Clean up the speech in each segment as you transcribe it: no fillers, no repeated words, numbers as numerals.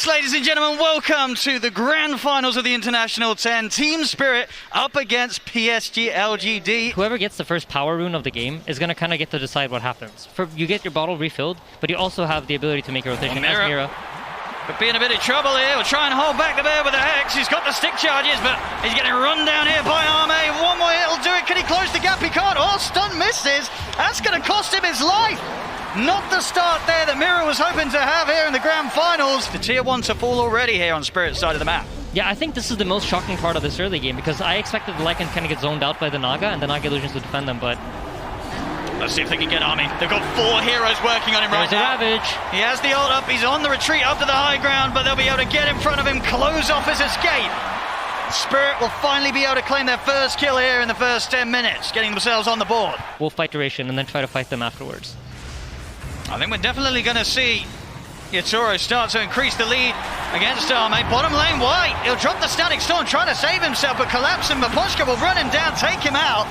Ladies and gentlemen, welcome to the grand finals of the International 10. Team Spirit up against PSG LGD. Whoever gets the first power rune of the game is going to kind of get to decide what happens. You get your bottle refilled, but you also have the ability to make a rotation as Mira. Could be in a bit of trouble here. We'll try and hold back the bear with the Hex. He's got the stick charges, but he's getting run down here by Arme. One more hit will do it. Can he close the gap? He can't. Oh, stun misses. That's going to cost him his life. Not the start there that Mira was hoping to have here in the grand finals. The tier 1 to fall already here on Spirit's side of the map. Yeah, I think this is the most shocking part of this early game because I expected the Lycan kind of get zoned out by the Naga and the Naga illusions to defend them, but... Let's see if they can get Army. They've got 4 heroes working on him right now. Ravage. He has the ult up. He's on the retreat up to the high ground, but they'll be able to get in front of him, close off his escape. Spirit will finally be able to claim their first kill here in the first 10 minutes, getting themselves on the board. We'll fight duration and then try to fight them afterwards. I think we're definitely going to see Yatoro start to increase the lead against Arme. Bottom lane white. He'll drop the static storm, trying to save himself, but Collapse and Maposhka will run him down, take him out.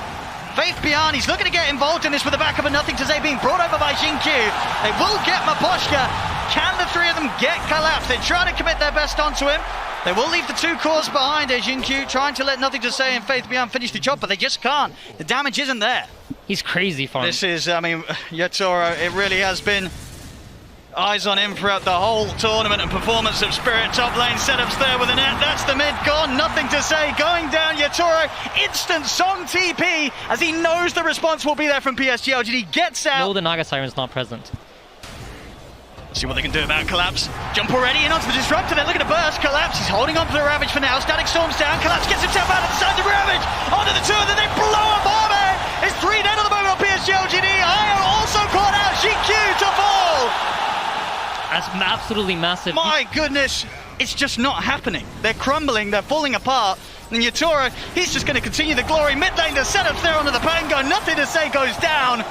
Faith Beyond, he's looking to get involved in this with the backup of Nothing to Say being brought over by Xingqiu. They will get Maposhka. Can the 3 of them get Collapse? They try to commit their best onto him. They will leave the 2 cores behind as Xingqiu trying to let Nothing to Say and Faith Beyond finish the job, but they just can't. The damage isn't there. He's crazy fun. This is, I mean, Yatoro, it really has been eyes on him throughout the whole tournament and performance of Spirit. Top lane setups there with a net. That's the mid gone. Nothing to Say going down. Yatoro, instant song TP as he knows the response will be there from PSG LGD. Gets out. No, the Naga Siren's not present. See what they can do about Collapse. Jump already in onto the Disruptor. They're looking to burst. Collapse, he's holding on to the Ravage for now. Static Storm's down. Collapse gets himself out of the side of the Ravage. Onto the 2 of them. They blow up Arme. It's 3 dead at the moment on PSG LGD. Io also caught out. Xingqiu to fall. That's absolutely massive. My goodness, it's just not happening. They're crumbling. They're falling apart. And Yatoro, he's just going to continue the glory. Mid lane, the setups there onto the Pango. Nothing to Say goes down.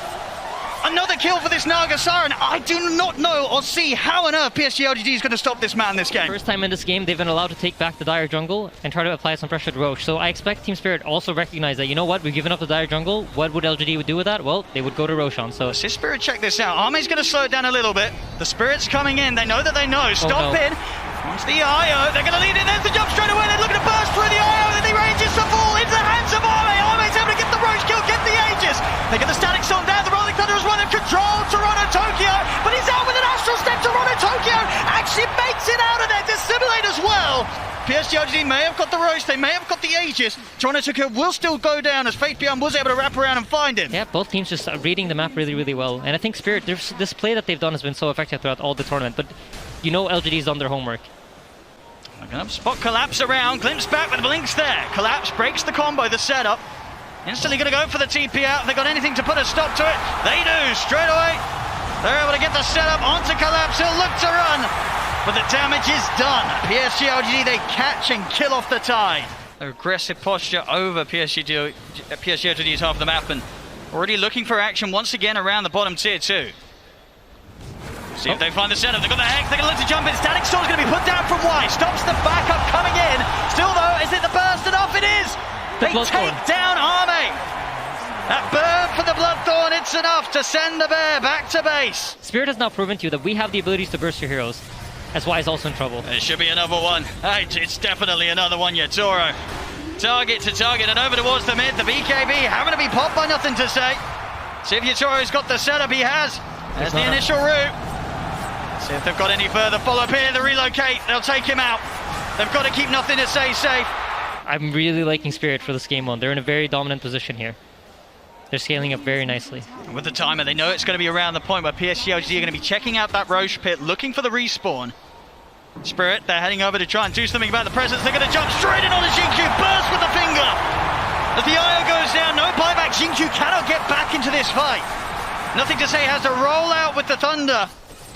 Another kill for this Naga Siren. I do not know or see how on earth PSG LGD is going to stop this man this game. First time in this game, they've been allowed to take back the Dire jungle and try to apply some pressure to Roche. So I expect Team Spirit also recognize that, you know what, we've given up the Dire jungle. What would LGD do with that? Well, they would go to Roshan. So let's see Spirit check this out. Army's going to slow it down a little bit. The Spirit's coming in. They know that they know. Stop in. Once the IO, they're going to lead in. There's the jump straight away. They're looking to burst through the IO. Then the ranges to fall into the hands of Army. Army's able to get the Roche kill, get the Aegis. They get the Static Storm down. The Rolling Thunder has won in control. Toronto Tokyo, but he's out with an Astral Step. Toronto Tokyo actually makes it out of there. Dissimulate as well. PSG LGD may have got the Roche, they may have got the Aegis. Toronto Tokyo will still go down as Faith Beyond was able to wrap around and find him. Yeah, both teams just reading the map really, really well. And I think Spirit, this play that they've done has been so effective throughout all the tournament, but you know LGD's done their homework. They're going to spot Collapse around, glimpse back with the blinks there. Collapse breaks the combo, the setup. Instantly going to go for the TP out. If they got anything to put a stop to it, they do straight away. They're able to get the setup onto Collapse. He'll look to run, but the damage is done. PSG LGD, they catch and kill off the Tide. Aggressive posture over PSG LGD's half of the map and already looking for action once again around the bottom tier 2. See if they find the setup. They've got the Hex. They're going to look to jump in. Static Storm's going to be put down from Y. Stops the backup coming in. Still though, is it the burst enough? It is. They take down Arme. That burn for the Bloodthorn, it's enough to send the bear back to base. Spirit has now proven to you that we have the abilities to burst your heroes, as Y is also in trouble. There should be another one. Hey, it's definitely another one, Yatoro. Target to target and over towards the mid. The BKB having to be popped by Nothing to Say. See if Yatoro's got the setup. He has. There's the initial route. See if they've got any further follow-up here. The relocate, they'll take him out. They've got to keep Nothing to Say safe. I'm really liking Spirit for this game 1. They're in a very dominant position here. They're scaling up very nicely. With the timer, they know it's going to be around the point where PSG LGD are going to be checking out that Roche pit, looking for the respawn. Spirit, they're heading over to try and do something about the presence. They're going to jump straight in on the Xingqiu, burst with the finger. As the IO goes down, no buyback. Xingqiu cannot get back into this fight. Nothing to Say has to roll out with the Thunder.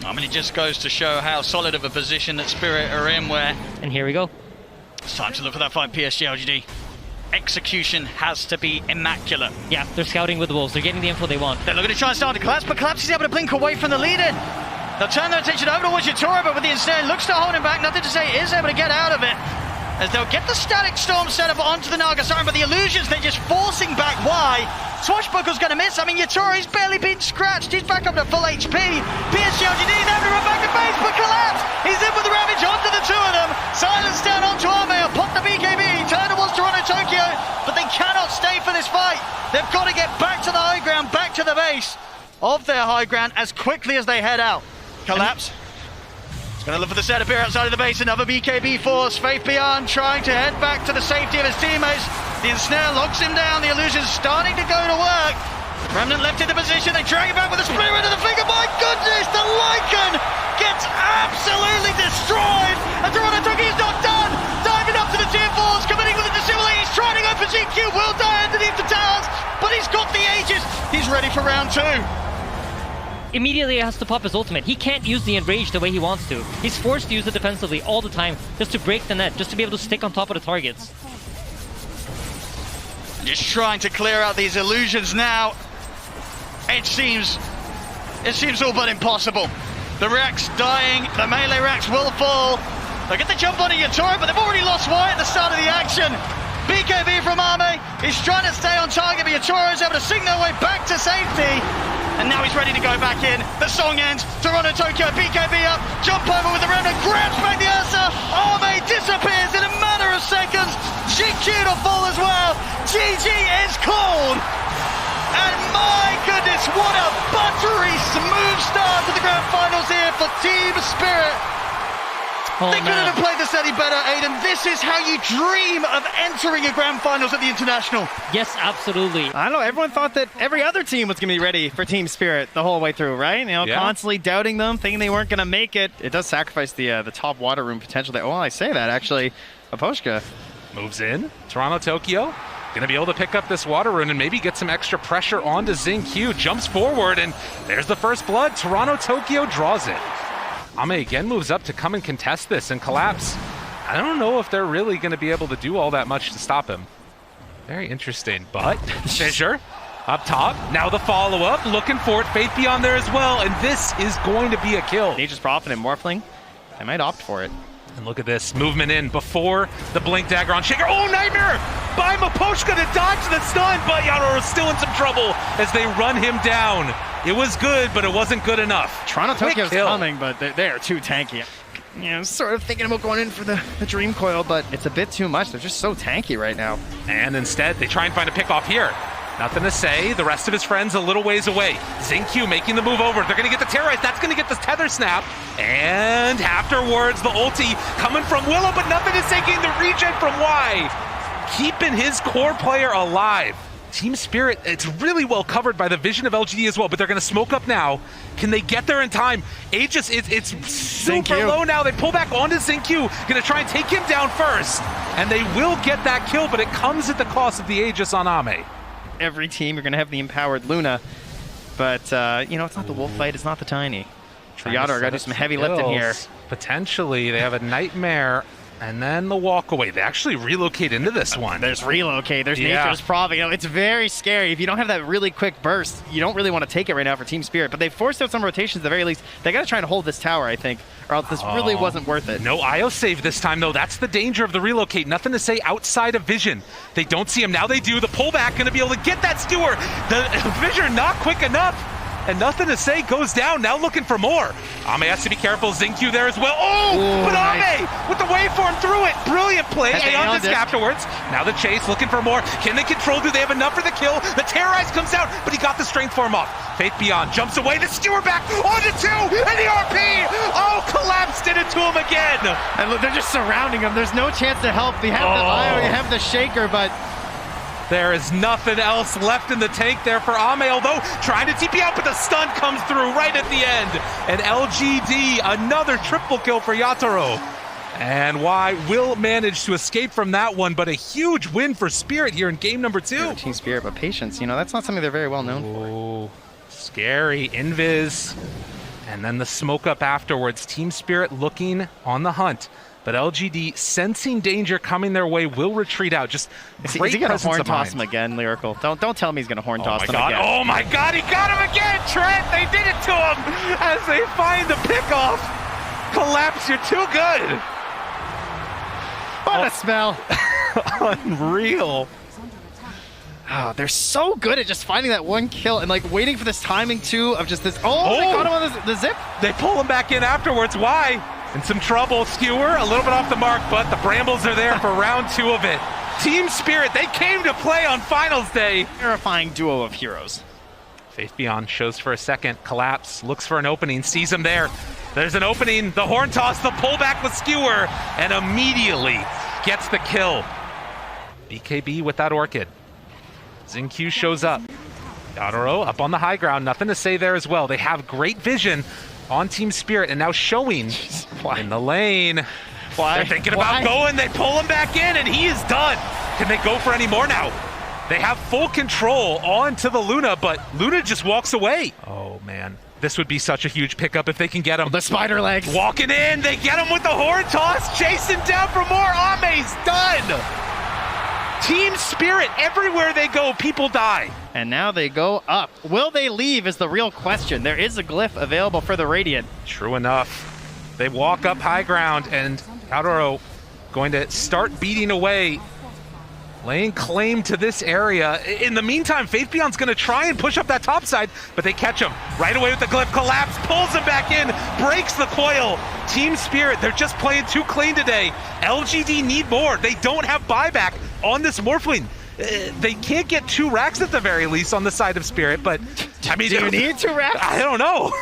I mean, it just goes to show how solid of a position that Spirit are in where... And here we go. It's time to look for that fight, PSG LGD. Execution has to be immaculate. Yeah, they're scouting with the Wolves. They're getting the info they want. They're looking to try and start to Collapse, but Collapse is able to blink away from the lead-in. They'll turn their attention over towards Yatoro, but with the insane looks to hold him back. Nothing to Say is able to get out of it. as they'll get the static storm set up onto the Nagasaki, but the illusions, they're just forcing back. Why? Swashbuckle's going to miss. I mean, Yatoro's barely been scratched. He's back up to full HP. PSG LGD's having to run back to base, but collapse. He's in with the Ravage onto the two of them. Silence down onto Arme, pop the BKB. Turner wants to run at Tokyo, but they cannot stay for this fight. They've got to get back to the high ground, back to the base of their high ground as quickly as they head out. Collapse. He's going to look for the setup here outside of the base. Another BKB force. Faith Beyond trying to head back to the safety of his teammates. The ensnare locks him down. The illusion's starting to go to work. Remnant left in the position. They drag it back with a split into the finger. My goodness, the Lycan gets absolutely destroyed. And Toronto Tokyo's not done. Diving up to the tier 4s, committing with the dissimulate. He's trying to go for GQ. Will die underneath the towers, but he's got the Aegis. He's ready for round 2. Immediately he has to pop his ultimate. He can't use the Enrage the way he wants to. He's forced to use it defensively all the time just to break the net, just to be able to stick on top of the targets. Just trying to clear out these illusions now. It seems all but impossible. The Rex dying, the melee Rex will fall. They get the jump on Yatoro, but they've already lost Wyatt at the start of the action. BKB from Arme, he's trying to stay on target, but Yatoro is able to sing their way back to safety. And now he's ready to go back in. The song ends. Toronto Tokyo, BKB up, jump over with the Remnant, grabs back the Ursa. Arme disappears in a matter of seconds. GQ to fall as well. GG is called. And my goodness, what a buttery smooth start to the grand finals here for Team Spirit. Oh, they couldn't have played this any better, Aiden. This is how you dream of entering a grand finals at the International. Yes, absolutely. I don't know, everyone thought that every other team was going to be ready for Team Spirit the whole way through, right? You know, constantly doubting them, thinking they weren't going to make it. It does sacrifice the top water room potential there. Well, I say that, actually. Aposhka moves in. Toronto Tokyo going to be able to pick up this water rune and maybe get some extra pressure onto Xingqiu. Jumps forward, and there's the first blood. Toronto Tokyo draws it. Ame again moves up to come and contest this and collapse. I don't know if they're really going to be able to do all that much to stop him. Very interesting, but Fissure up top. Now the follow-up, looking for it. Faith Beyond there as well, and this is going to be a kill. Nature's Prophet and Morphling, they might opt for it. And look at this, movement in before the Blink Dagger on Shaker. Oh, Nightmare by Maposhka to dodge the stun, but Yaro is still in some trouble as they run him down. It was good, but it wasn't good enough. Toronto Tokyo's coming, but they are too tanky. You know, sort of thinking about going in for the Dream Coil, but it's a bit too much. They're just so tanky right now. And instead, they try and find a pick off here. Nothing to say. The rest of his friends a little ways away. Xingqiu making the move over. They're going to get the Terrorize. That's going to get the Tether Snap. And afterwards, the ulti coming from Willow, but nothing is taking the regen from Y. Keeping his core player alive. Team Spirit, it's really well covered by the vision of LGD as well, but they're going to smoke up now. Can they get there in time? Aegis, it's super low now. They pull back onto Xingqiu. Going to try and take him down first. And they will get that kill, but it comes at the cost of the Aegis on Ame. Every team, you're going to have the empowered Luna. But, you know, it's not the Wolf Fight, it's not the Tiny. For Yadar, got to do some heavy lifting here. Potentially, they have a Nightmare. And then the walk away. They actually relocate into this one. There's relocate. There's Nature's Prophet. You know, it's very scary. If you don't have that really quick burst, you don't really want to take it right now for Team Spirit. But they forced out some rotations at the very least. They got to try and hold this tower, I think, or else this really wasn't worth it. No IO save this time, though. That's the danger of the relocate. Nothing to say outside of vision. They don't see him. Now they do. The pullback going to be able to get that Steward. The vision not quick enough. And nothing to say, goes down, now looking for more. Ame has to be careful, Xingqiu there as well. Oh, but Ame with the waveform through it. Brilliant play, Aeon disc afterwards. Now the chase, looking for more. Can they control? Do they have enough for the kill? The Terrorize comes out, but he got the strength form off. Faith Beyond jumps away, the Steward back, onto 2, and the RP! Oh, collapsed it into him again. And look, they're just surrounding him. There's no chance to help. You have the IO, you have the Shaker, but there is nothing else left in the tank there for Ame, although trying to TP out, but the stun comes through right at the end. And LGD, another triple kill for Yatoro. And Y will manage to escape from that one, but a huge win for Spirit here in game number 2. Team Spirit, but patience, you know, that's not something they're very well known for. Scary, Invis. And then the smoke up afterwards. Team Spirit looking on the hunt. But LGD, sensing danger coming their way, will retreat out. Just is he going to horn toss him again, Lyrical? Don't tell me he's going to horn toss him again. Oh my God, he got him again, Trent! They did it to him as they find the pickoff. Collapse, you're too good. What a smell. Unreal. Oh, they're so good at just finding that one kill and like waiting for this timing too of just this. Oh, they caught him on the zip. They pull him back in afterwards. Why? In some trouble. Skewer a little bit off the mark, but the Brambles are there for round 2 of it. Team Spirit, they came to play on finals day. Terrifying duo of heroes. Faith Beyond shows for a second. Collapse, looks for an opening, sees him there. There's an opening, the horn toss, the pullback with Skewer, and immediately gets the kill. BKB with that Orchid. Xingqiu shows up. Yadoro up on the high ground, nothing to say there as well. They have great vision on Team Spirit, and now showing in the lane. They're thinking about going, they pull him back in, and he is done. Can they go for any more now? They have full control onto the Luna, but Luna just walks away. Oh, man. This would be such a huge pickup if they can get him. The spider legs. Walking in, they get him with the horn toss, chasing down for more. Ame's done. Team Spirit, everywhere they go, people die. And now they go up. Will they leave is the real question. There is a glyph available for the Radiant. True enough. They walk up high ground, and Yadoro going to start beating away, laying claim to this area. In the meantime, Faith Beyond's going to try and push up that top side, but they catch him right away with the glyph. Collapse, pulls him back in, breaks the coil. Team Spirit, they're just playing too clean today. LGD need more. They don't have buyback on this Morphling. They can't get 2 racks at the very least on the side of Spirit, but I mean, do you need 2 racks? I don't know.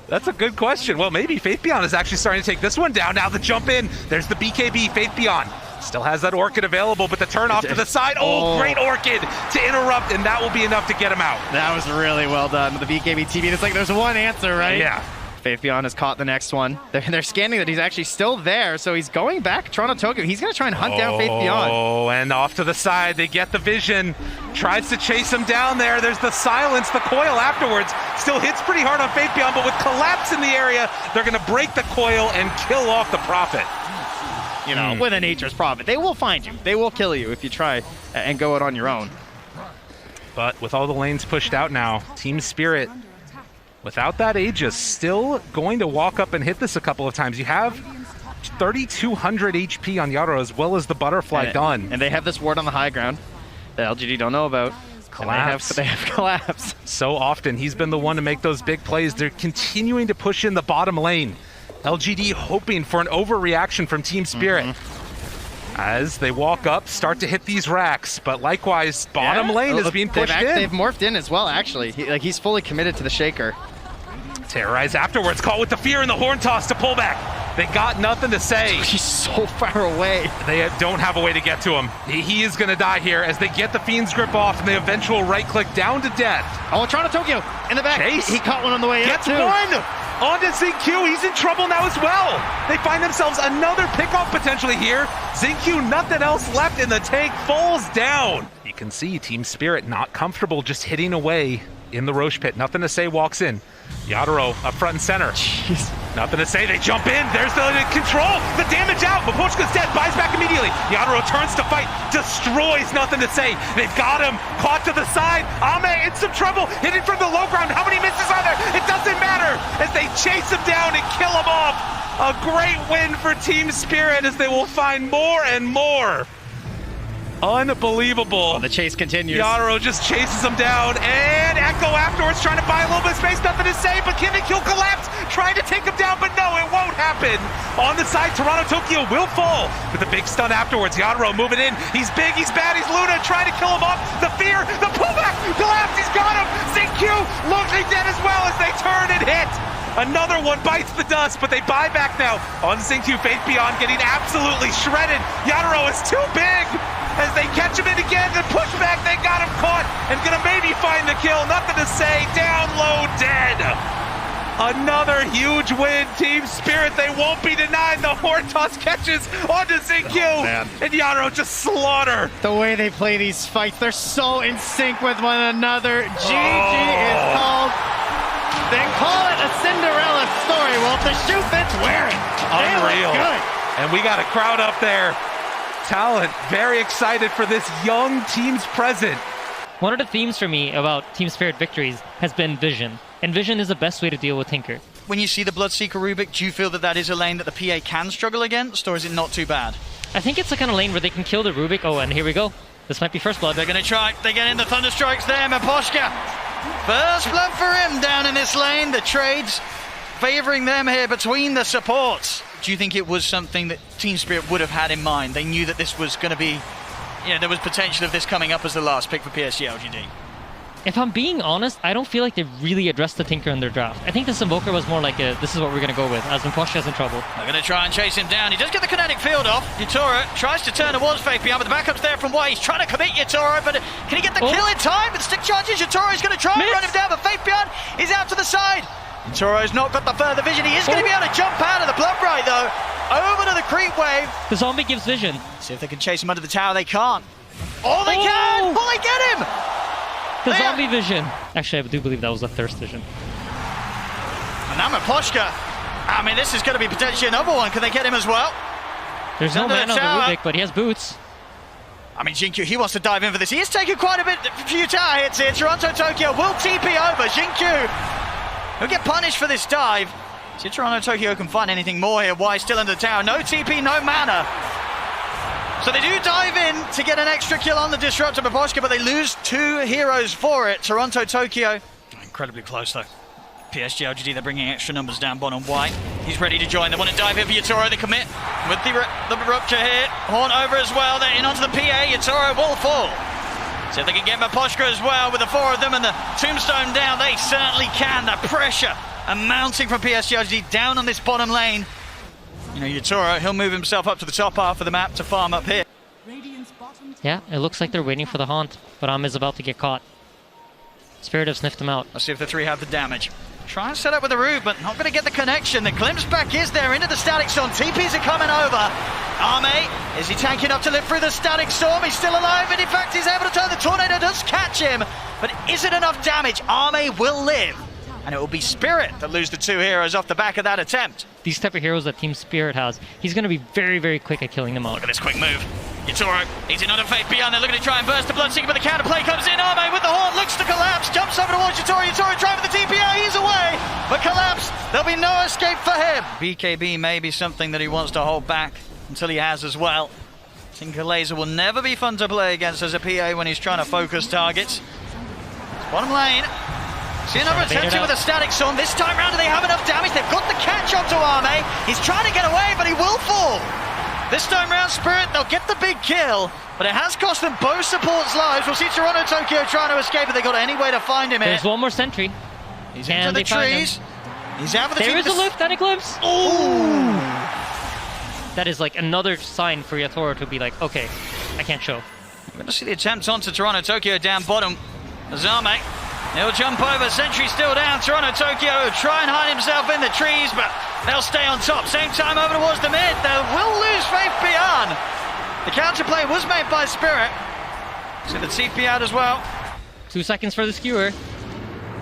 That's a good question. Well, maybe Faith Beyond is actually starting to take this one down. Now the jump in. There's the BKB. Faith Beyond still has that Orchid available, but the turn off to the side. Oh, great Orchid to interrupt, and that will be enough to get him out. That was really well done. The BKB TV. It's like there's one answer, right? Yeah. Faith Beyond has caught the next one. They're scanning that he's actually still there, so he's going back Toronto Tokyo. He's going to try and hunt down Faith Beyond. Oh, and off to the side. They get the vision. Tries to chase him down there. There's the silence, the coil afterwards. Still hits pretty hard on Faith Beyond, but with Collapse in the area, they're going to break the coil and kill off the Prophet. You know, with a Nature's Prophet. They will find you. They will kill you if you try and go it on your own. But with all the lanes pushed out now, Team Spirit, without that Aegis, still going to walk up and hit this a couple of times. You have 3,200 HP on Yadoro as well as the Butterfly gun. And they have this ward on the high ground that LGD don't know about. Collapse. They have Collapse. So often, he's been the one to make those big plays. They're continuing to push in the bottom lane. LGD hoping for an overreaction from Team Spirit. As they walk up, start to hit these racks, but likewise, bottom lane is being pushed in. They've morphed in as well, actually. He's fully committed to the Shaker. Terrorize afterwards, caught with the fear and the horn toss to pull back. They got nothing to say. He's so far away. They don't have a way to get to him. He is going to die here as they get the Fiend's grip off and the eventual right click down to death. Oh, Toronto Tokyo in the back. Chase. He caught one on the way Gets in, too. one! Onto Xingqiu, he's in trouble now as well. They find themselves another pickoff potentially here. Xingqiu, nothing else left in the tank, falls down. You can see Team Spirit not comfortable just hitting away in the Roche pit. Nothing to say, walks in. Yadoro up front and center. Jeez. Nothing to say, they jump in. There's the control, the damage out. Mapochka's dead, buys back immediately. Yadoro turns to fight, destroys, nothing to say. They've got him, caught to the side. Ame in some trouble, hitting from the low ground. How many misses are there? It doesn't matter as they chase him down and kill him off. A great win for Team Spirit as they will find more and more. Unbelievable. Oh, the chase continues. Yadoro just chases him down, and Echo afterwards trying to buy a little bit of space, nothing to say, but can they kill Collapse? Trying to take him down, but no, it won't happen. On the side, Toronto Tokyo will fall with a big stun afterwards. Yadoro moving in, he's big, he's bad, he's Luna, trying to kill him off. The fear, the pullback, Collapse, he's got him. Xingqiu looking dead as well as they turn and hit. Another one bites the dust, but they buy back now on Xingqiu. Faith Beyond getting absolutely shredded. Yadoro is too big. As they catch him in again, the pushback, they got him caught and gonna maybe find the kill. Nothing to say, down low, dead. Another huge win, Team Spirit. They won't be denied. The horn toss catches onto Xingqiu, and Yadoro just slaughter. The way they play these fights, they're so in sync with one another. GG is called. Then call it a Cinderella story. Well, if the shoe fits, wear it. Unreal. Good. And we got a crowd up there. Talent, very excited for this young team's present. One of the themes for me about Team Spirit victories has been vision. And vision is the best way to deal with Tinker. when you see the Bloodseeker Rubik, do you feel that that is a lane that the PA can struggle against, or is it not too bad? I think it's the kind of lane where they can kill the Rubik. Oh, and here we go. This might be first blood. They're going to try. They get in the Thunderstrikes there. Miposhka. First blood for him down in this lane. The trades favouring them here between the supports. Do you think it was something that Team Spirit would have had in mind? They knew that this was going to be, there was potential of this coming up as the last pick for PSG LGD. If I'm being honest, I don't feel like they really addressed the Tinker in their draft. I think this Invoker was more like this is what we're going to go with, as Miposhka's in trouble. They're going to try and chase him down. He does get the kinetic field off. Yatoro tries to turn towards Faith Beyond, but the backup's there from White. He's trying to commit Yatoro, but can he get the kill in time? With stick charges, Yatoro's going to try and run him down, but Faith Beyond is out to the side. Yatoro's not got the further vision. He is going to be able to jump out of the blood right, though. Over to the creep wave. The zombie gives vision. See if they can chase him under the tower. They can't. Oh, they can! Will they get him? The zombie vision. Actually, I do believe that was a thirst vision. And now Miposhka. I mean, this is going to be potentially another one. Can they get him as well? There's no man on the Rubik, but he has boots. I mean, Jinkyu, he wants to dive in for this. He is taking quite a few tower hits here. Toronto Tokyo will TP over. Jinkyu, he'll get punished for this dive. See if Toronto Tokyo can find anything more here. Why still under the tower? No TP, no mana. So they do dive in to get an extra kill on the Disruptor Miposhka, but they lose 2 heroes for it. Toronto Tokyo, incredibly close though. PSG LGD, they're bringing extra numbers down bottom. White, he's ready to join. They want to dive in for Yatoro. They commit with the rupture here. Horn over as well. They're in onto the PA. Yatoro will fall. See if they can get Miposhka as well with the 4 of them and the tombstone down. They certainly can. The pressure mounting from PSG LGD down on this bottom lane. Yatoro, he'll move himself up to the top half of the map to farm up here. Yeah, it looks like they're waiting for the haunt, but Am is about to get caught. Spirit have sniffed him out. Let's see if the 3 have the damage. Try and set up with the root, but not going to get the connection. The glimpse back is there into the static storm. TPs are coming over. Arme, is he tanking up to live through the static storm? He's still alive, and in fact he's able to turn. The tornado does catch him, but is it enough damage? Arme will live. And it will be Spirit that lose the 2 heroes off the back of that attempt. These type of heroes that Team Spirit has, he's going to be very, very quick at killing them out. Look at this quick move. Yatoro, he's in on a Faith Beyond. They're looking to try and burst the Bloodseeker, but the counterplay comes in. Arme with the horn, looks to collapse, jumps over towards Yatoro. Yatoro trying for the TPO, he's away. But collapse, there'll be no escape for him. BKB may be something that he wants to hold back until he has as well. Tinker Laser will never be fun to play against as a PA when he's trying to focus targets. Bottom lane. See another attempt here with a static storm. This time round, do they have enough damage? They've got the catch onto Arme. He's trying to get away, but he will fall. This time round, Spirit, they'll get the big kill, but it has cost them both supports' lives. We'll see Toronto Tokyo trying to escape, but they got any way to find him here. There's one more sentry. He's into the trees. He's out of the trees. There is a lift and a glimpse. Ooh! That is like another sign for Yatoro to be like, okay, I can't show. We're going to see the attempt onto Toronto Tokyo down bottom. Azame. He'll jump over, sentry still down. Toronto Tokyo try and hide himself in the trees, but they'll stay on top. Same time over towards the mid. They will lose Faith Beyond. The counterplay was made by Spirit. See the TP out as well. 2 seconds for the skewer.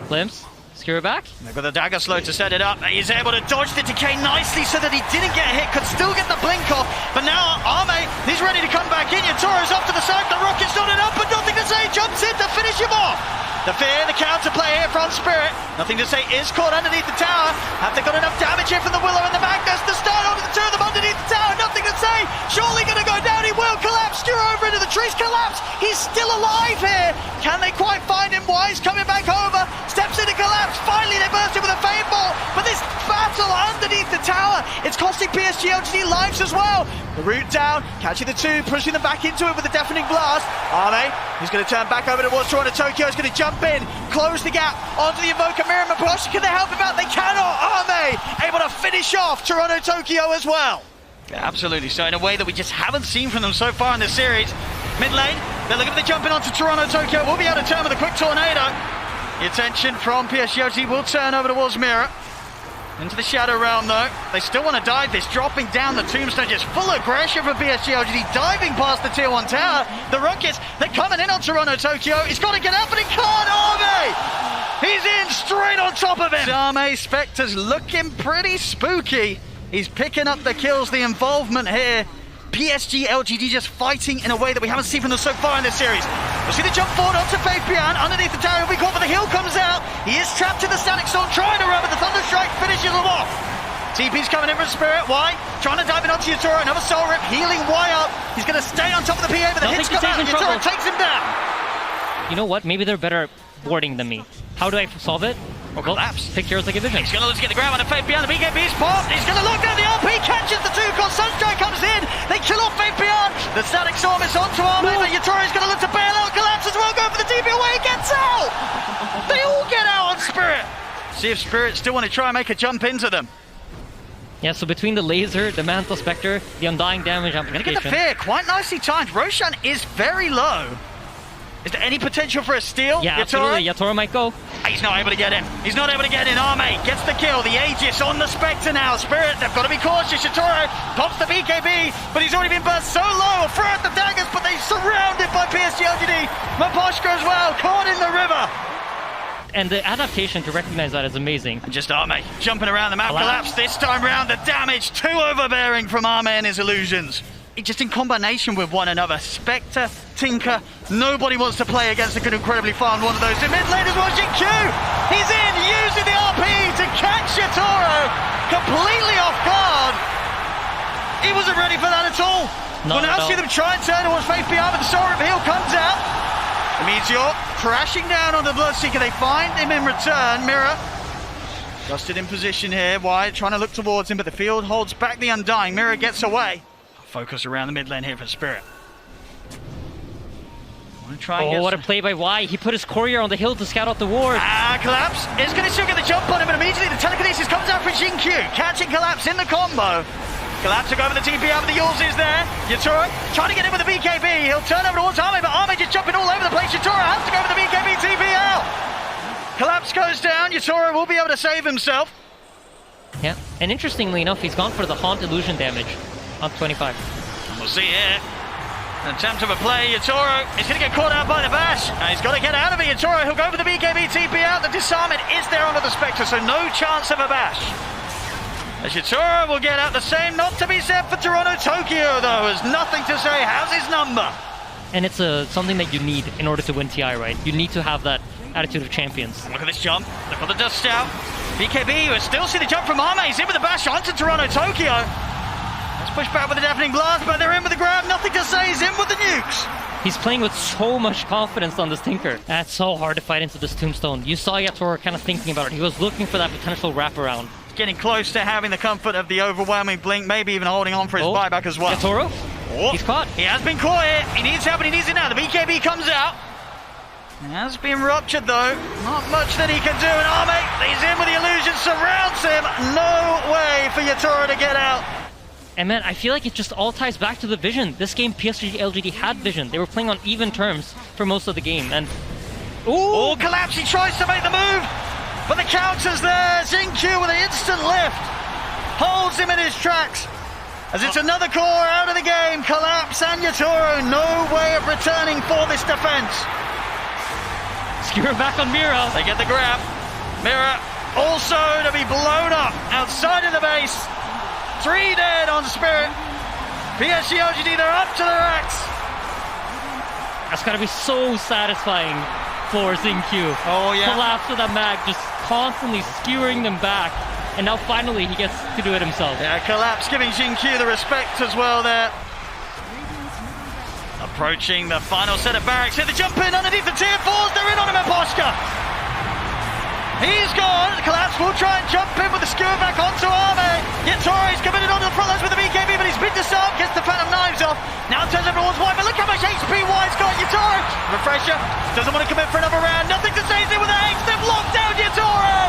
Glimpse. Skewer back. They've got the dagger slow to set it up. He's able to dodge the decay nicely so that he didn't get hit. Could still get the blink off. But now Arme, he's ready to come back in. Yatoro's off to the side. The rocket's not enough, but nothing to say. Jumps in to finish him off. The fear, the counterplay here from Spirit. Nothing to say, is caught underneath the tower. Have they got enough damage here from the Willow and the Magnus to start onto the 2 of them underneath the tower? Nothing to say. Surely going to go down. He will collapse. Skewer over into the trees. Collapse. He's still alive here. Can they quite find him? Wise coming back over. Steps into collapse. Finally, they burst him with a fade ball. But this battle underneath the tower, it's costing PSG LGD lives as well. The root down, catching the 2, pushing them back into it with a deafening blast. Arme, he's going to turn back over towards Toronto Tokyo. He's going to jump in, close the gap onto the Invoker Mirror. Miposhka, can they help him out? They cannot. Arme able to finish off Toronto Tokyo as well. Yeah, absolutely. So in a way that we just haven't seen from them so far in this series. Mid lane, they're looking to jump in onto Toronto Tokyo. We'll be able to turn with a quick tornado. The attention from PSG LGD will turn over towards Mirror. Into the Shadow Realm though. They still want to dive this, dropping down the tombstone, just full aggression from PSG LGD, diving past the tier 1 tower. The Rockets, they're coming in on Toronto Tokyo. He's got to get out, but he can't. Arme! He's in straight on top of him. Arme Spectre's looking pretty spooky. He's picking up the kills, the involvement here. PSG LGD just fighting in a way that we haven't seen from them so far in this series. We'll see the jump forward onto Fabian. Underneath the tower, he'll be caught, but the hill comes out. He is trapped in the static storm, trying to run, but the Thunderstrike finishes him off. TP's coming in from Spirit. Why? Trying to dive in onto Yatoro. Another soul rip, healing Y up. He's going to stay on top of the PA, but the hits come out. Yatoro takes him down. You know what? Maybe they're better at warding than me. How do I solve it? Or collapse. Pick heroes like a vision. He's going to look to get the grab on the Faith Beyond. The BKB's popped. He's going to lock down the RP. Catches the 2-cost. Sunstrike comes in. They kill off Faith Beyond. The static storm is onto Army, but Yatoro's going to look to bail out. Collapse as well. Go for the TP away. He gets out. They all get out on Spirit. See if Spirit still want to try and make a jump into them. Yeah, so between the laser, the Mantle Spectre, the Undying damage amplification. Gonna get the fear, quite nicely timed. Roshan is very low. Is there any potential for a steal? Yeah, absolutely. Yatoro might go. He's not able to get in. He's not able to get in. Arme gets the kill. The Aegis on the Spectre now. Spirit, they've got to be cautious. Yatoro pops the BKB, but he's already been burst so low. Throw out the daggers, but they're surrounded by PSG LGD. Maposhka as well, caught in the river. And the adaptation to recognize that is amazing. And just Arme jumping around the map. Collapse this time round. The damage too overbearing from Arme and his illusions. Just in combination with one another. Spectre, Tinker, nobody wants to play against a good, incredibly fun one of those. In mid lane as well, Jin Q. He's in, using the RP to catch Yatoro. Completely off guard. He wasn't ready for that at all. We'll now see them try and turn towards Faith Beyond, but the Soul Reveal comes out. The Meteor crashing down on the Bloodseeker. They find him in return. Mirror Dusted in position here. Wyatt trying to look towards him, but the field holds back the Undying. Mirror gets away. Focus around the mid lane here for Spirit. What a play by Y. He put his courier on the hill to scout out the ward. Collapse is going to still get the jump on him, but immediately the telekinesis comes out for Jin-Q. Catching Collapse in the combo. Collapse to go over the TP out, but the Yules is there. Yatoro trying to get in with the BKB. He'll turn over towards Arme, but Arme just jumping all over the place. Yatoro has to go with the BKB TP out. Collapse goes down. Yatoro will be able to save himself. Yeah, and interestingly enough, he's gone for the Haunt Illusion damage on 25. And we'll see here. An attempt of a play. Yatoro is going to get caught out by the bash. And he's got to get out of it. Yatoro, he'll go for the BKB TP out. The disarmament is there under the Spectre, so no chance of a bash. As Yatoro will get out the same. Not to be said for Toronto Tokyo, though. There's nothing to say. How's his number? And it's something that you need in order to win TI, right? You need to have that attitude of champions. Look at this jump. They've got the dust out. BKB, we still see the jump from Arme. He's in with the bash onto Toronto Tokyo. Let's push back with the deafening blast, but they're in with the grab. Nothing to say. He's in with the nukes. He's playing with so much confidence on this Tinker. That's so hard to fight into this Tombstone. You saw Yatoro kind of thinking about it. He was looking for that potential wraparound. Getting close to having the comfort of the overwhelming blink, maybe even holding on for his buyback as well. Yatoro? He's caught. He has been caught here. He needs help and he needs it now. The BKB comes out. It has been ruptured though. Not much that he can do. And Arme, he's in with the illusion, surrounds him. No way for Yatoro to get out. And man, I feel like it just all ties back to the vision. This game, PSG LGD had vision. They were playing on even terms for most of the game. And ooh, Collapse, he tries to make the move. But the counter's there. Jin-Q with an instant lift. Holds him in his tracks. As it's another core out of the game. Collapse and Yatoro. No way of returning for this defense. Skewer back on Mira. They get the grab. Mira also to be blown up outside of the base. 3 dead on Spirit. PSG LGD, they're up to the racks. That's gotta be so satisfying for Xing-Q. Oh yeah. Collapse with a mag, just constantly skewering them back. And now finally he gets to do it himself. Yeah, Collapse giving Jin-Q the respect as well there. Approaching the final set of barracks. Here the jump in underneath the tier 4s. They're in on him at Posca. He's gone. Collapse will try and jump in with the skewer back onto Arme. Yatoro's committed onto the front lines with the BKB, but he's been disarmed. Gets the Phantom Knives off. Now turns over towards White, but look how much HP White's got. Yatoro, refresher, doesn't want to commit for another round. Nothing to say. He's in with the X. They've locked down Yatoro.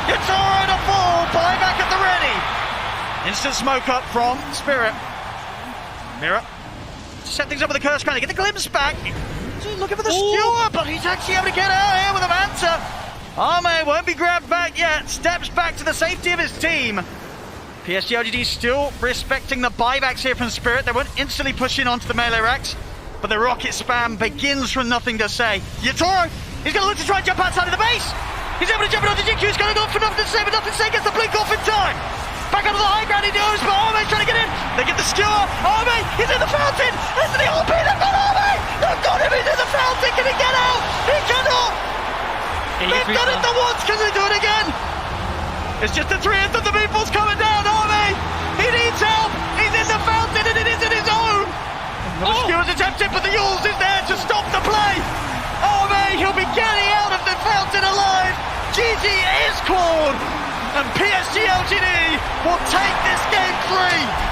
Yatoro to fall. Buyback at the ready. Instant smoke up from Spirit. Mirror. Set things up with the curse crown. They get the glimpse back. He's looking for the skewer, but he's actually able to get out here with a Manta. Arme won't be grabbed back yet. Steps back to the safety of his team. PSG LGD still respecting the buybacks here from Spirit. They won't instantly push in onto the melee racks, but the rocket spam begins from nothing to say. Yatoro, he's going to look to try and jump outside of the base. He's able to jump it onto Jin-Q. He's going to go for nothing to say, but nothing to say. Gets the blink off in time. Back onto the high ground he goes, but Arme's trying to get in. They get the skewer. Arme, he's in the fountain. Into the RP. They've got Arme. They've got him. He's in the fountain. It's just the 3th of the meatballs coming down. Army, he needs help. He's in the fountain and it isn't his own. The Skewer's attempted, but the Yules is there to stop the play. Army, he'll be getting out of the fountain alive. GG is called, and PSG LGD will take this game 3.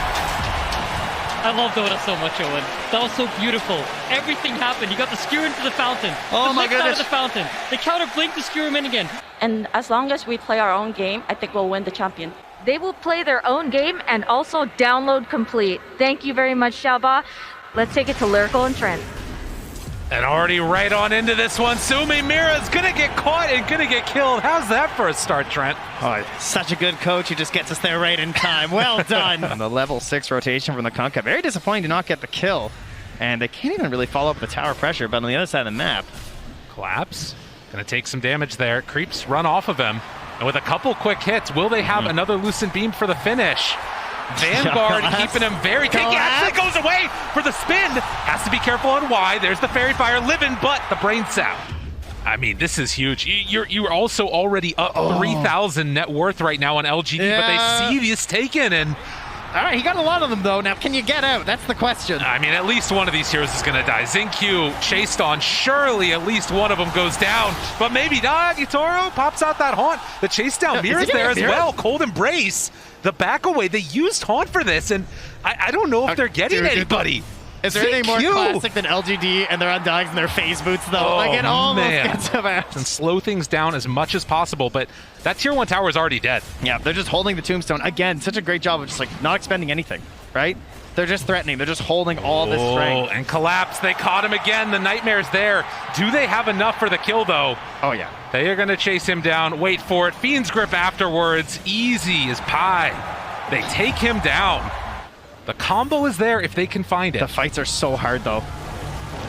I love DOTA so much, Owen. That was so beautiful. Everything happened. You got the skewer into the fountain. Oh my goodness. Out of the fountain. They counter blink to skewer him in again. And as long as we play our own game, I think we'll win the champion. They will play their own game and also download complete. Thank you very much, Xiaoba. Let's take it to Lyrical and Trent. And already right on into this one, Sumi Mira's gonna get caught and gonna get killed. How's that for a start, Trent? Oh, such a good coach who just gets us there right in time. Well done. And the level 6 rotation from the Conca. Very disappointing to not get the kill. And they can't even really follow up the tower pressure, but on the other side of the map. Collapse. Gonna take some damage there. Creeps run off of him. And with a couple quick hits, will they have another Lucent Beam for the finish? Vanguard keeping him very tanky. Actually goes away for the spin. Has to be careful on why. There's the Fairy Fire living, but the brain sap. I mean, this is huge. You're also already up 3,000 net worth right now on LGD, but they see this taken and... All right, he got a lot of them, though. Now, can you get out? That's the question. I mean, at least one of these heroes is going to die. Zinq chased on. Surely at least one of them goes down. But maybe not. Yutaro pops out that haunt. The chase down Mira's there as well. Cold Embrace. The back away. They used haunt for this, and I don't know if they're getting anybody. Is there anything more classic than LGD and their Undyings and their phase boots, though? Like, it almost gets them out. And slow things down as much as possible, but that tier 1 tower is already dead. Yeah, they're just holding the tombstone. Again, such a great job of just, like, not expending anything, right? They're just threatening. They're just holding all this strength. And Collapse. They caught him again. The Nightmare's there. Do they have enough for the kill, though? Oh, yeah. They are going to chase him down. Wait for it. Fiend's Grip afterwards. Easy as pie. They take him down. The combo is there if they can find it. The fights are so hard, though.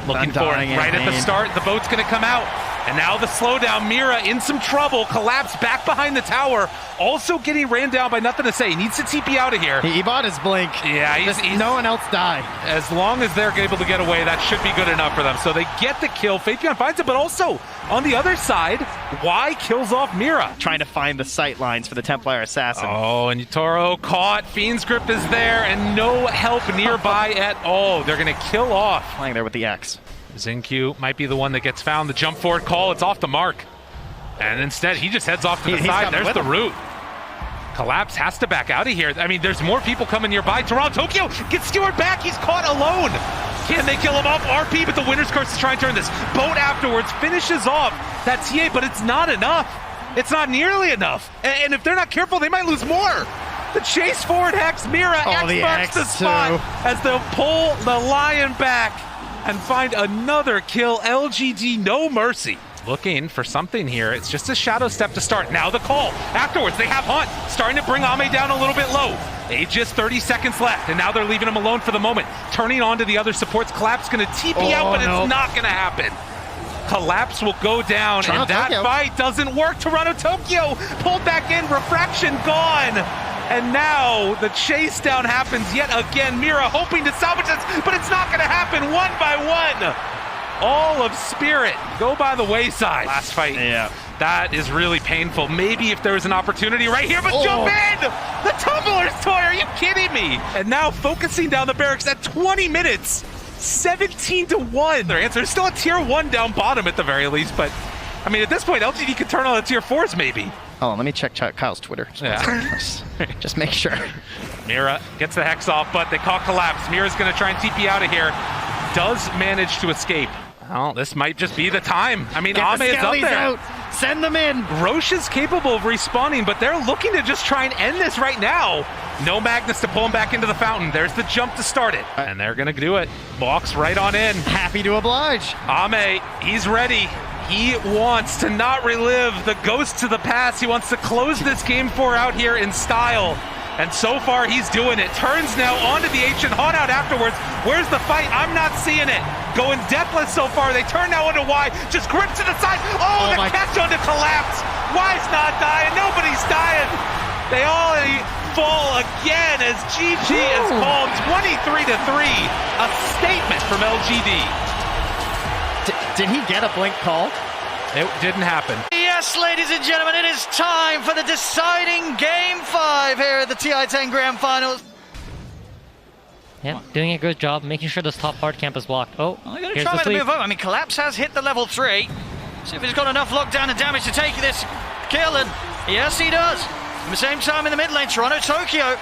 Looking for it right at the start. The boat's going to come out. And now the slowdown. Mira in some trouble. Collapse back behind the tower. Also getting ran down by nothing to say. He needs to TP out of here. He bought his blink. Yeah, he's no one else die. As long as they're able to get away, that should be good enough for them. So they get the kill. Faithion finds it, but also on the other side, Y kills off Mira. Trying to find the sight lines for the Templar Assassin. Oh, and Yutaro caught. Fiend's Grip is there, and no help nearby at all. They're going to kill off. Playing there with the X. Zinq might be the one that gets found. The jump forward call, it's off the mark. And instead, he just heads off to the side. There's the route. Collapse has to back out of here. I mean, there's more people coming nearby. Tokyo gets skewered back. He's caught alone. Can they kill him off? RP, but the Winner's Curse is trying to turn this. Boat afterwards finishes off that TA, but it's not enough. It's not nearly enough. And if they're not careful, they might lose more. The chase forward Hex. Mira X marks the spot as they'll pull the Lion back and find another kill. LGD, no mercy. Looking for something here. It's just a shadow step to start. Now the call. Afterwards, they have Hunt. Starting to bring Ame down a little bit low. Just 30 seconds left, and now they're leaving him alone for the moment. Turning on to the other supports. Collapse going to TP out, but it's not going to happen. Collapse will go down, and that fight doesn't work. Toronto Tokyo pulled back in. Refraction gone. And now the chase down happens yet again. Mira hoping to salvage this, but it's not going to happen. One by one. All of Spirit go by the wayside. Last fight. Yeah. That is really painful. Maybe if there was an opportunity right here, but jump in! The Tumbler's toy, are you kidding me? And now focusing down the barracks at 20 minutes. 17-1. Their answer is still a tier 1 down bottom at the very least, but I mean, at this point, LGD could turn on the tier 4s maybe. Oh, let me check Kyle's Twitter. Just make sure. Mira gets the Hex off, but they caught Collapse. Mira's going to try and TP out of here. Does manage to escape. Well, this might just be the time. I mean, Ame is up there. Out. Send them in. Roche is capable of respawning, but they're looking to just try and end this right now. No Magnus to pull him back into the fountain. There's the jump to start it. And they're going to do it. Walks right on in. Happy to oblige. Ame, he's ready. He wants to not relive the ghosts of the past. He wants to close this game 4 out here in style. And so far, he's doing it. Turns now onto the Ancient Haunt out afterwards. Where's the fight? I'm not seeing it. Going deathless so far. They turn now onto Y. Just grip to the side. Oh, the catch onto Collapse. Y's not dying. Nobody's dying. They all fall again as GG is called 23-3. A statement from LGD. Did he get a blink call? It didn't happen. Yes, ladies and gentlemen, it is time for the deciding Game 5 here at the TI10 Grand Finals. Yeah, doing a good job, making sure this top hard camp is blocked. Oh, Well, they're going to here's try the to sleep. move over. I mean, Collapse has hit the level 3. See if he's got enough lockdown and damage to take this kill, and yes, he does. At the same time in the mid lane, Toronto Tokyo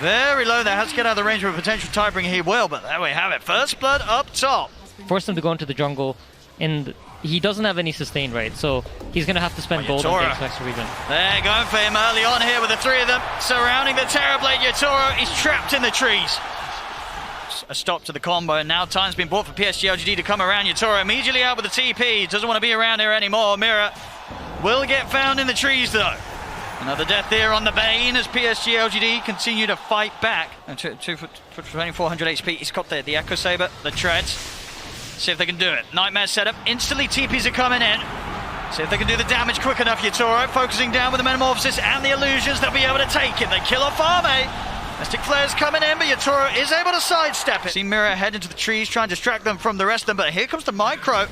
very low there, has to get out of the range of a potential tiebringer. He will, but there we have it. First blood up top. Force him to go into the jungle, and he doesn't have any sustain, right? So he's going to have to spend gold on getting some extra regen. They're going for him early on here with the 3 of them surrounding the Terrorblade. Yatoro, he's trapped in the trees. A stop to the combo, and now time's been bought for PSG LGD to come around. Yatoro immediately out with the TP, doesn't want to be around here anymore. Mira will get found in the trees though. Another death there on the Bane as PSG LGD continue to fight back. And 2 for 2400 HP, he's got the Echo Saber, the treads. See if they can do it. Nightmare setup, instantly TPs are coming in. See if they can do the damage quick enough. Yatoro focusing down with the Metamorphosis and the illusions, they'll be able to take it. They kill off Arme. Mystic Flare's coming in, but Yatoro is able to sidestep it. See Mira head into the trees, trying to distract them from the rest of them, but here comes the Micro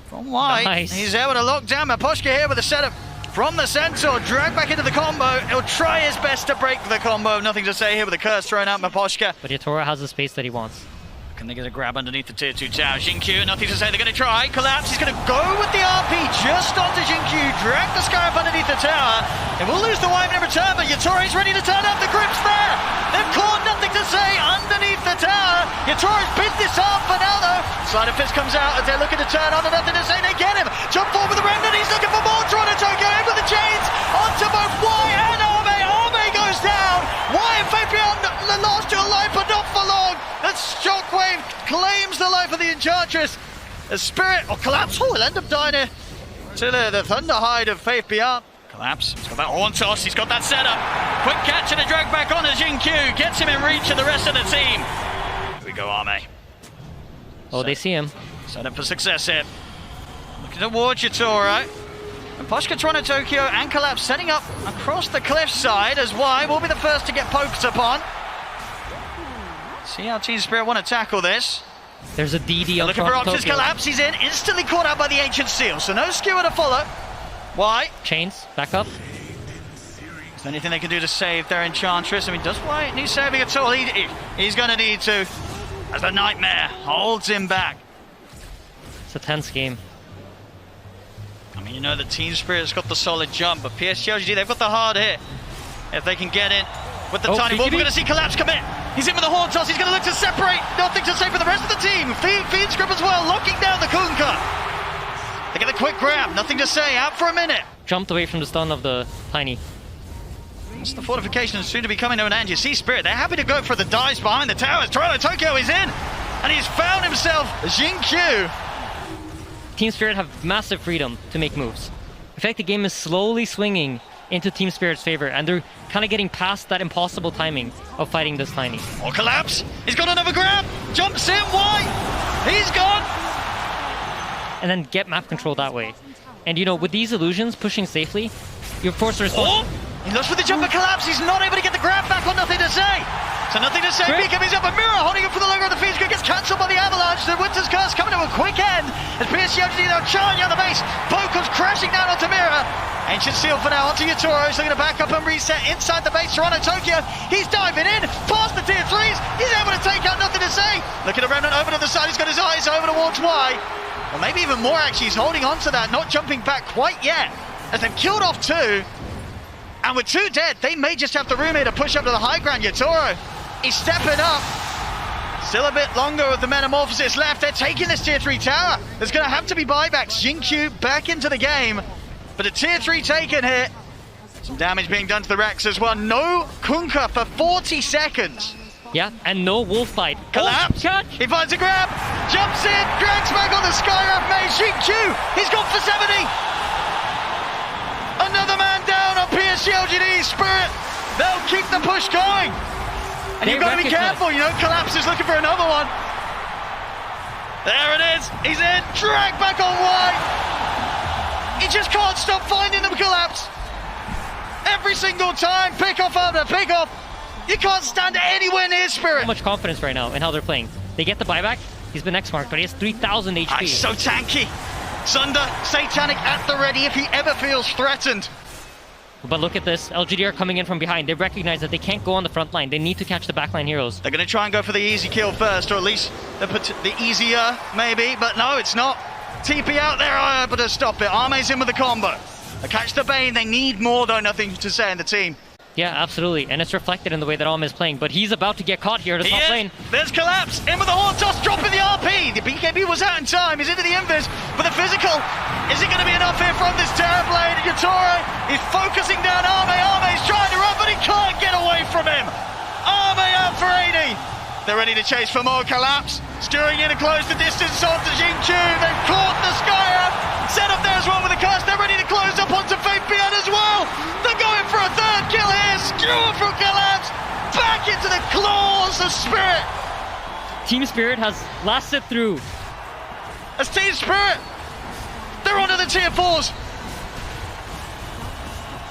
from White. Nice. He's able to lock down Maposhka here with a setup from the Centaur, drag back into the combo. He'll try his best to break the combo. Nothing to say here with the curse thrown out Maposhka. But Yatoro has the space that he wants. Can they get a grab underneath the tier 2 tower? Jinkyu, nothing to say, they're going to try. Collapse, he's going to go with the RP just onto Jinkyu, drag the Scarab underneath the tower. They will lose the Wyvern in return, but Yatoro's ready to turn up, the grip's there. They've caught, nothing to say, underneath the tower. Yatoro's bit this off for now though. Sleight of Fist comes out as they're looking to turn on, and nothing to say, they get him. Jump forward with the Remnant, he's looking for more. Toronto Tokyo in with the chains, onto both Y and Arme. Arme goes down. Y and Fabian lost your life, but not for long. That Shockwave claims the life of the Enchantress. The Spirit, or Collapse, he'll end up dying here to the Thunderhide of Faith Beyond. Collapse, he's got that horn toss, he's got that setup. Quick catch and a drag back on as Jinkyu gets him in reach of the rest of the team. Here we go, Arme. Oh, they see him. Set up for success here. Looking towards Yatoro. And Poshka, Toronto, Tokyo, and Collapse setting up across the cliffside as Y will be the first to get poked upon. See how Team Spirit want to tackle this. There's a DD on Looking top for of options, Tokyo. Collapse, he's in, instantly caught out by the Ancient Seal, so no skewer to follow. Y. Chains, back up. Is there anything they can do to save their Enchantress? I mean, does Y need saving at all? He's going to need to, as the Nightmare holds him back. It's a tense game. I mean, you know the Team Spirit's got the solid jump, but PSG LGD, they've got the hard hit. If they can get in with the tiny wolf, we're going to see Collapse come in. He's in with the horn toss, he's going to look to separate. Nothing to say for the rest of the team. Feed Scrip as well, locking down the Kunkka. They get a quick grab, nothing to say, out for a minute. Jumped away from the stun of the Tiny. It's the fortification soon to be coming to an end. You see Spirit, they're happy to go for the dives behind the towers. Toronto Tokyo is in, and he's found himself Jinkyu. Team Spirit have massive freedom to make moves. In fact, the game is slowly swinging into Team Spirit's favor, and they're kind of getting past that impossible timing of fighting this Tiny. Or Collapse, he's got another grab, jumps in, Y, he's gone. And then get map control that way. And you know, with these illusions pushing safely, you're forced to respond. He looks for the jumper, Collapse, he's not able to get the grab back on nothing to say. So nothing to say, Great. Beacon is up, a mirror holding him for the logo of the Phoenix gets cancelled by the Avalanche. The Winter's Curse coming to a quick end as PSG LGD now charging on the base. Bo comes crashing down onto Mirror. Ancient Seal for now onto Yatoro, he's looking to back up and reset inside the base. Toronto Tokyo, he's diving in, past the tier 3s, he's able to take out, nothing to say. Look at the Remnant over to the side, he's got his eyes over towards Y. Or maybe even more actually, he's holding on to that, not jumping back quite yet. As they've killed off 2. And with 2 dead, they may just have the room here to push up to the high ground. Yatoro, he's stepping up. Still a bit longer with the Metamorphosis left. They're taking this tier 3 tower. There's going to have to be buybacks. Jinkyu back into the game. But a tier 3 taken here. Some damage being done to the Rex as well. No Kunkka for 40 seconds. Yeah, and no wolf fight. Collapse. Oh, catch. He finds a grab. Jumps in. Drags back on the Skyrap main. Jinkyu, he's gone for 70. Another man down on PSG LGD. Spirit, they'll keep the push going. And you've got to be careful, you know, Collapse is looking for another one. There it is, he's in, drag back on Y. He just can't stop finding them, Collapse. Every single time, pick off after pick off. You can't stand anywhere near Spirit. So much confidence right now in how they're playing. They get the buyback, he's been X-marked, but he has 3,000 HP. He's so tanky. Sunder, Satanic at the ready if he ever feels threatened. But look at this. LGD are coming in from behind. They recognize that they can't go on the front line. They need to catch the backline heroes. They're going to try and go for the easy kill first, or at least the easier, maybe. But no, it's not. TP out there, able to stop it. Arme's in with the combo. They catch the Bane. They need more, though. Nothing to say in the team. Yeah, absolutely. And it's reflected in the way that Alm is playing. But he's about to get caught here to top lane. There's Collapse. In with the Horn Toss, dropping the RP. The BKB was out in time. He's into the Invis. But the physical, is it going to be enough here from this Terrorblade? Yatora is focusing down Arme. Arme's trying to run, but he can't get away from him. Arme out for 80. They're ready to chase for more. Collapse. Steering in to close the distance onto Jingqiu. They've caught the Skyer. Set up there as well with the curse. They're ready to close up onto Fabian as well. They're going for a third kill here. Skewer from Collapse. Back into the claws of Spirit. Team Spirit has lasted through. As Team Spirit, they're onto the tier 4s.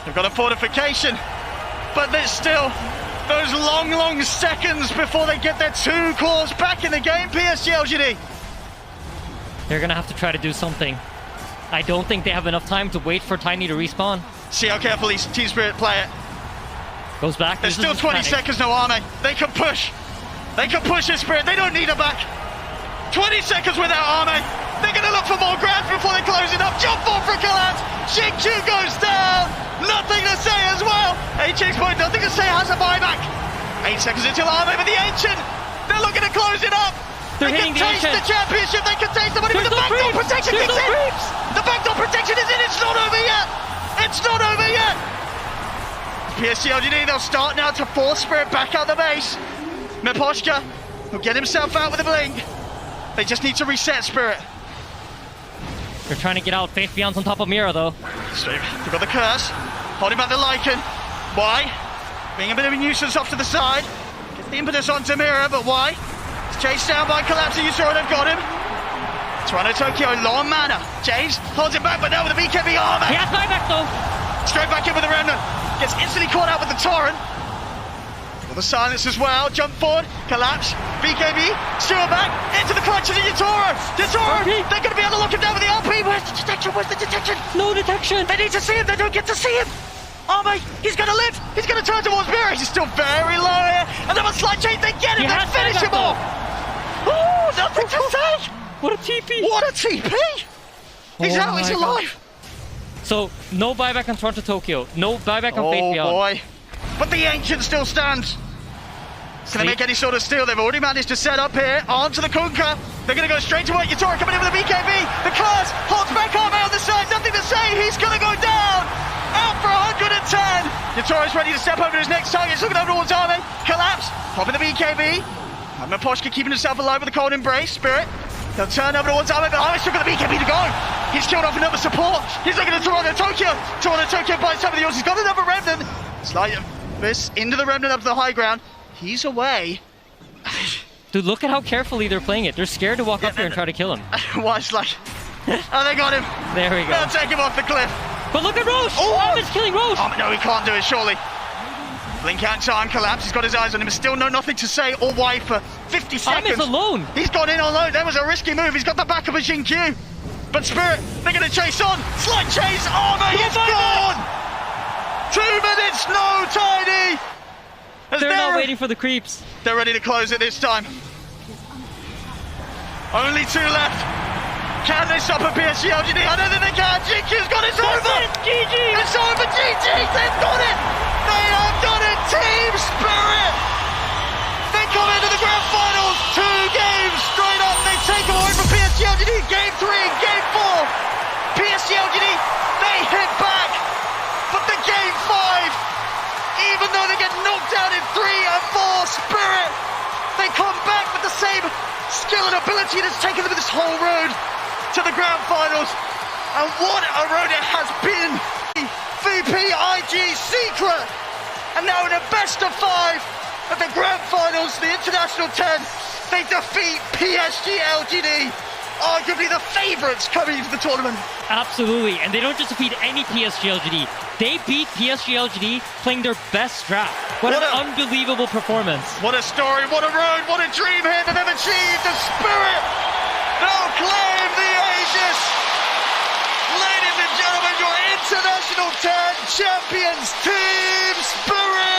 They've got a fortification, but there's still those long seconds before they get their 2 cores back in the game. PSG LGD. They're going to have to try to do something. I don't think they have enough time to wait for Tiny to respawn. See how carefully Team Spirit play it. Goes back. There's still 20 seconds, no Arme. They can push. They can push this Spirit. They don't need a back. 20 seconds without Arme. They're going to look for more grabs before they close it up. Jump ball for Collapse. Jingqiu goes down. Nothing to say as well. HX point, nothing to say, has a buyback. 8 seconds until Arme with the Ancient. They're looking to close it up. They're they hitting can taste the championship. They can taste the money, but the backdoor protection kicks in. The backdoor protection is in. It's not over yet. It's not over yet. PSG LGD, they'll start now to force Spirit back out the base. Miposhka will get himself out with a blink. They just need to reset Spirit. They're trying to get out. Faith Beyond's on top of Mira, though. So they've got the curse. Holding back the Lycan. Why? Being a bit of a nuisance off to the side. Gets the impetus onto Mira, but why? It's chased down by Collapse. You saw they've got him. Toronto Tokyo, low on mana. James holds it back, but now with the BKB armor. He has buyback, though. Straight back in with the Remnant. Gets instantly caught out with the Torrent. Got the silence as well. Jump forward. Collapse. BKB. Stewart back. Into the clutches of Yatora. Yatora. They're going to be able to look him down with the LP. Where's the detection? Where's the detection? No detection. They need to see him. They don't get to see him. Arme, he's going to live. He's going to turn towards Mira. He's still very low here. And then a slide chain. They get him. They finish him off. Oh, nothing to say. What a TP. What a TP. He's out. He's alive. So, no buyback on Toronto Tokyo. No buyback on Faith Beyond. Oh boy. But the Ancient still stands. Can they make any sort of steal? They've already managed to set up here onto the Kunkka. They're going to go straight to it. Yatora coming in with the BKB. The Curse holds back Arme on the side. Nothing to say. He's going to go down. Out for 110. Yatora's ready to step over to his next target. He's looking over towards Arme. Collapse. Popping the BKB. And Miposhka keeping himself alive with the cold embrace. Spirit. They'll turn over towards Arme, but Arme's still got the BKB to go. He's killed off another support. He's looking at Toronto Tokyo. Toronto Tokyo bites some of the yours. He's got another Remnant. Slide this into the Remnant up to the high ground. He's away. Dude, look at how carefully they're playing it. They're scared to walk up here and try to kill him. Watch, like... Oh, they got him. There we go. They'll take him off the cliff. But look at Roche. Oh, Armin's killing Roche. Oh, no, he can't do it, surely. Blink out time, Collapse. He's got his eyes on him. Still nothing to say or why for 50 seconds. Armin's alone. He's gone in alone. That was a risky move. He's got the backup of Jingqiu. But Spirit, they're going to chase on. Slight chase. Arme is gone. 2 minutes, no Tiny. They're not waiting for the creeps. They're ready to close it this time. Only 2 left. Can they stop a PSG LGD? I don't think they can. Jingqiu's got it. It's over. GG. It's over. GG. They've got it. They have done it. Team Spirit. They come into the grand finals. 2 games straight up. They take them away from PSG LGD. Game 3 and Game 4. PSG LGD, they hit back. But the Game 5, even though they get knocked out in 3 and 4, Spirit, they come back with the same skill and ability that's taken them this whole road to the grand finals. And what a road it has been. VP IG Secret. And now in a best of 5 at the grand finals, the International 10, they defeat PSG LGD. Arguably the favourites coming into the tournament. Absolutely, and they don't just defeat any PSG LGD. They beat PSG LGD playing their best draft. What an unbelievable performance. What a story, what a road, what a dream here that they've achieved. The Spirit, they'll claim the Aegis. International 10 champions, Team Spirit!